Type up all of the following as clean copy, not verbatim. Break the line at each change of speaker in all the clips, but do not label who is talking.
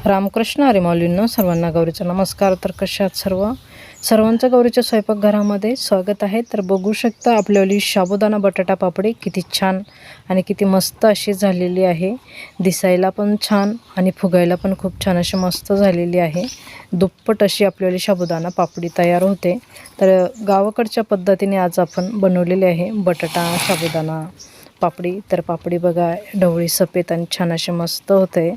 रामकृष्ण हरी माऊलींनो, सर्वांना गौरीचा नमस्कार. तर कशा आहात सर्वांचं गौरीच्या स्वयंपाकघरामध्ये स्वागत आहे. तर बघू शकता आपल्याली साबुदाणा बटाटा पापडी किती छान आणि किती मस्त अशी झालेली आहे. दिसायला पण छान आणि फुगायला पण खूप छान अशी मस्त झालेली आहे. दुप्पट अशी आपल्याली साबुदाणा पापडी तयार होते. तर गावाकडच्या पद्धतीने आज आपण बनवलेली आहे बटाटा साबुदाणा पापडी. तर पापडी बघा ढवळी सफेद आणि छान असे मस्त होते.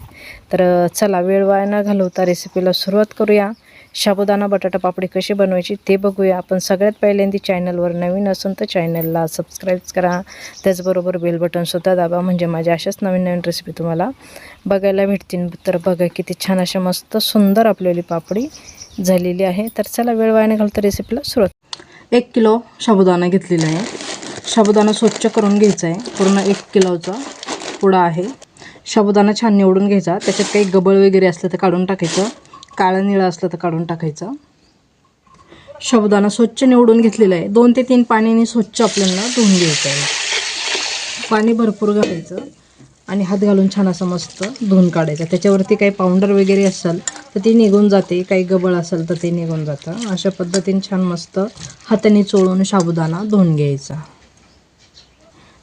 तर चला वेळ वाया न घालवता रेसिपीला सुरुवात करूया. साबुदाणा बटाटा पापडी कशी बनवायची ते बघूया. आपण सगळ्यात पहिल्यांदा चॅनलवर नवीन असून तर चॅनलला सबस्क्राईब करा, त्याचबरोबर बेल बटनसुद्धा दाबा, म्हणजे माझ्या अशाच नवीन नवीन रेसिपी तुम्हाला बघायला भेटतील. तर बघा किती छान अशा मस्त सुंदर आपल्याली पापडी झालेली आहे. तर चला वेळ वाया न घालता रेसिपीला सुरुवात. 1 किलो साबुदाणा घेतलेला आहे. साबुदाणा स्वच्छ करून घ्यायचा आहे. पूर्ण 1 किलोचा पुडा आहे. साबुदाणा छान निवडून घ्यायचा. त्याच्यात काही गबळ वगैरे असलं तर काढून टाकायचं, काळं निळं असलं तर काढून टाकायचं. साबुदाणा स्वच्छ निवडून घेतलेला आहे. 2 ते 3 पाण्याने स्वच्छ आपल्याला धुवून घ्यायचं आहे. पाणी भरपूर घालायचं आणि हात घालून छान असं मस्त धुवून काढायचं. त्याच्यावरती काही पावडर वगैरे असेल तर ती निघून जाते, काही गबळ असेल तर ते निघून जातं. अशा पद्धतीने छान मस्त हाताने चोळून साबुदाणा धुवून घ्यायचा.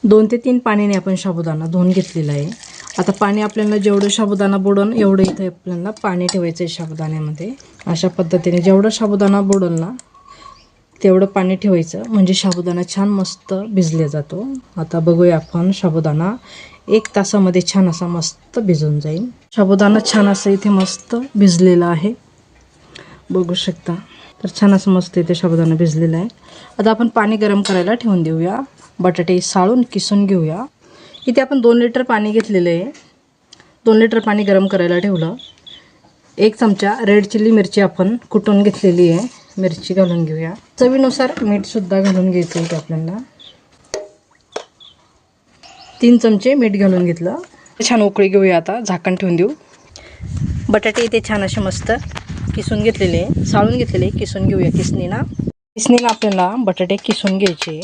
2 ते 3 पाण्याने आपण साबुदाणा धुवून घेतलेला आहे. आता पाणी आपल्याला जेवढं साबुदाणा बुडून एवढं इथे आपल्याला पाणी ठेवायचं आहे साबुदाण्यामध्ये. अशा पद्धतीने जेवढं साबुदाणा बुडेल ना तेवढं पाणी ठेवायचं, म्हणजे साबुदाणा छान मस्त भिजले जातो. आता बघूया आपण. साबुदाणा 1 तासामध्ये छान असा मस्त भिजून जाईल. साबुदाणा छान असं इथे मस्त भिजलेला आहे, बघू शकता. तर छान असं मस्त इथे साबुदाणा भिजलेला आहे. आता आपण पाणी गरम करायला ठेवून देऊया. बटाटे साळून किसून घेऊया. इथे आपण 2 लिटर पाणी घेतलेलं आहे. 2 लिटर पाणी गरम करायला ठेवलं. 1 चमचा रेड चिली मिरची आपण कुटून घेतलेली आहे, मिरची घालून घेऊया. चवीनुसार मीठसुद्धा घालून घ्यायचं इथे आपल्याला. 3 चमचे मीठ घालून घेतलं. छान उकळी घेऊया. आता झाकण ठेवून देऊ. बटाटे इथे छान असे मस्त किसून घेतलेले, साळून घेतलेले, किसून घेऊया किसणीला आपल्याला बटाटे किसून घ्यायचे.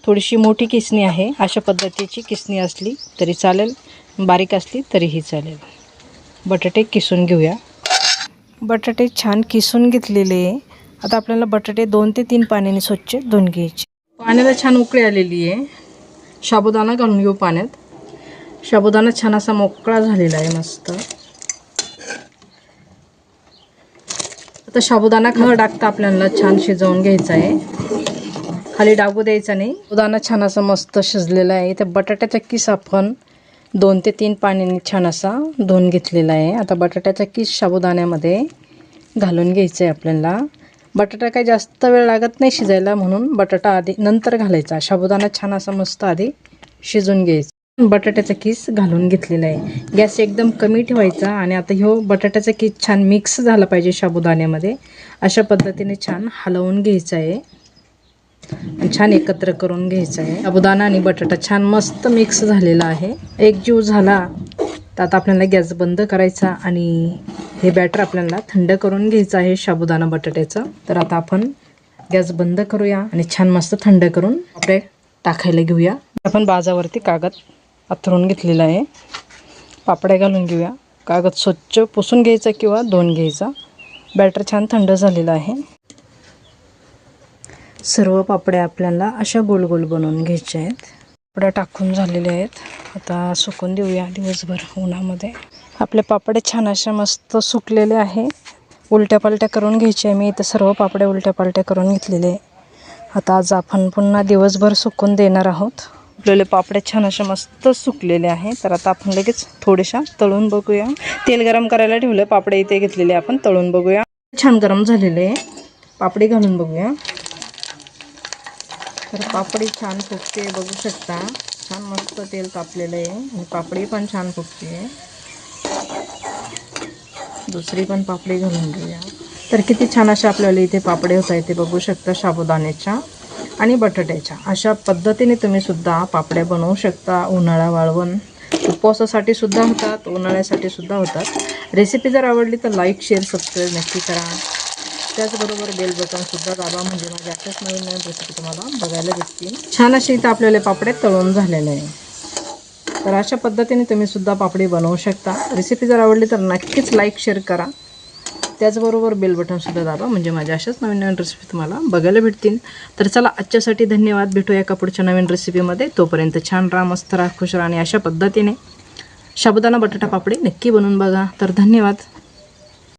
थोडीशी मोठी किसणी आहे. अशा पद्धतीची किसणी असली तरी चालेल, बारीक असली तरीही चालेल. बटाटे किसून घेऊया. बटाटे छान किसून घेतलेले. आता आपल्याला बटाटे 2 ते 3 पाण्याने स्वच्छ धुवून घ्यायचे. पाण्याला छान उकळी आलेली आहे. साबुदाणा घालून घेऊ पाण्यात. साबुदाणा छान असा मोकळा झालेला आहे मस्त. आता साबुदाणा न टाकता आपल्याला छान शिजवून घ्यायचा आहे, खाली डागू द्यायचा नाही. साबुदाणा छान असा मस्त शिजलेला आहे. तर बटाट्याचा किस आपण 2 ते 3 पाण्याने छान असा धुवून घेतलेला आहे. आता बटाट्याचा किस साबुदाण्यामध्ये घालून घ्यायचं आहे आपल्याला. बटाटा काही जास्त वेळ लागत नाही शिजायला, म्हणून बटाटा आधी नंतर घालायचा. साबुदाणा छान असा मस्त आधी शिजून घ्यायचा. बटाट्याचा किस घालून घेतलेला आहे. गॅस एकदम कमी ठेवायचा. आणि आता ह्यो बटाट्याचा किस छान मिक्स झाला पाहिजे साबुदाण्यामध्ये. अशा पद्धतीने छान हलवून घ्यायचं आहे आणि छान एकत्र करून घ्यायचं आहे. साबुदाणा आणि बटाटा छान मस्त मिक्स झालेला आहे, एकजीव झाला. तर आता आपल्याला गॅस बंद करायचा आणि हे बॅटर आपल्याला थंड करून घ्यायचं आहे साबुदाणा बटाट्याचं. तर आता आपण गॅस बंद करूया आणि छान मस्त थंड करून आपले टाकायला घेऊया. आपण बाजावरती कागद अंथरून घेतलेला आहे. पापड्या घालून घेऊया. कागद स्वच्छ पुसून घ्यायचा किंवा धुवून घ्यायचा. बॅटर छान थंड झालेलं आहे. सर्व पापड्या आपल्याला अशा गोल गोल बनवून घ्यायच्या आहेत. पापड्या टाकून झालेल्या आहेत. आता सुकून देऊया दिवसभर उन्हामध्ये. आपले पापडे छान अशा मस्त सुकलेले आहे. उलट्या पालट्या करून घ्यायचे. मी इथं सर्व पापड्या उलट्या पालट्या करून घेतलेले. आता आज आपण पुन्हा दिवसभर सुकून देणार आहोत. आपल्याला पापड्या छान अशा मस्त सुकलेले आहे. तर आता आपण लगेच थोड्याशा तळून बघूया. तेल गरम करायला ठेवलं. पापडे इथे घेतलेले आपण तळून बघूया. छान गरम झालेले. पापडी घालून बघूया. तर पापडी छान फुगते, बघू शकता. छान मस्त तेल तापलेलं आहे आणि पापडी पण छान फुगते. दुसरी पण पापडी घालून घेऊया. तर किती छान अशा आपल्याला इथे पापडे होत आहेत ते बघू शकता, साबुदाण्याच्या आणि बटाट्याच्या. अशा पद्धतीने तुम्ही सुद्धा पापड्या बनवू शकता. उन्हाळा वाळवण उपवासासाठी सुद्धा होतात, उन्हाळ्यासाठी सुद्धा होतात. रेसिपी जर आवडली तर लाईक शेअर सबस्क्राईब नक्की करा. त्याचबरोबर बेल बटनसुद्धा दाबा, म्हणजे माझ्या अशाच नवीन नवीन रेसिपी तुम्हाला बघायला भेटतील. छान असे इथं आपल्याला पापड्या तळून झालेले आहे. तर अशा पद्धतीने तुम्हीसुद्धा पापडी बनवू शकता. रेसिपी जर आवडली तर नक्कीच लाईक शेअर करा. त्याचबरोबर बेल बटनसुद्धा दाबा, म्हणजे माझ्या अशाच नवीन नवीन रेसिपी तुम्हाला बघायला भेटतील. तर चला आजच्यासाठी धन्यवाद. भेटूया एका पुढच्या नवीन रेसिपीमध्ये. तोपर्यंत छान राहा, मस्त राहा, खुश राहा आणि अशा पद्धतीने साबुदाणा बटाटा पापडी नक्की बनवून बघा. तर धन्यवाद.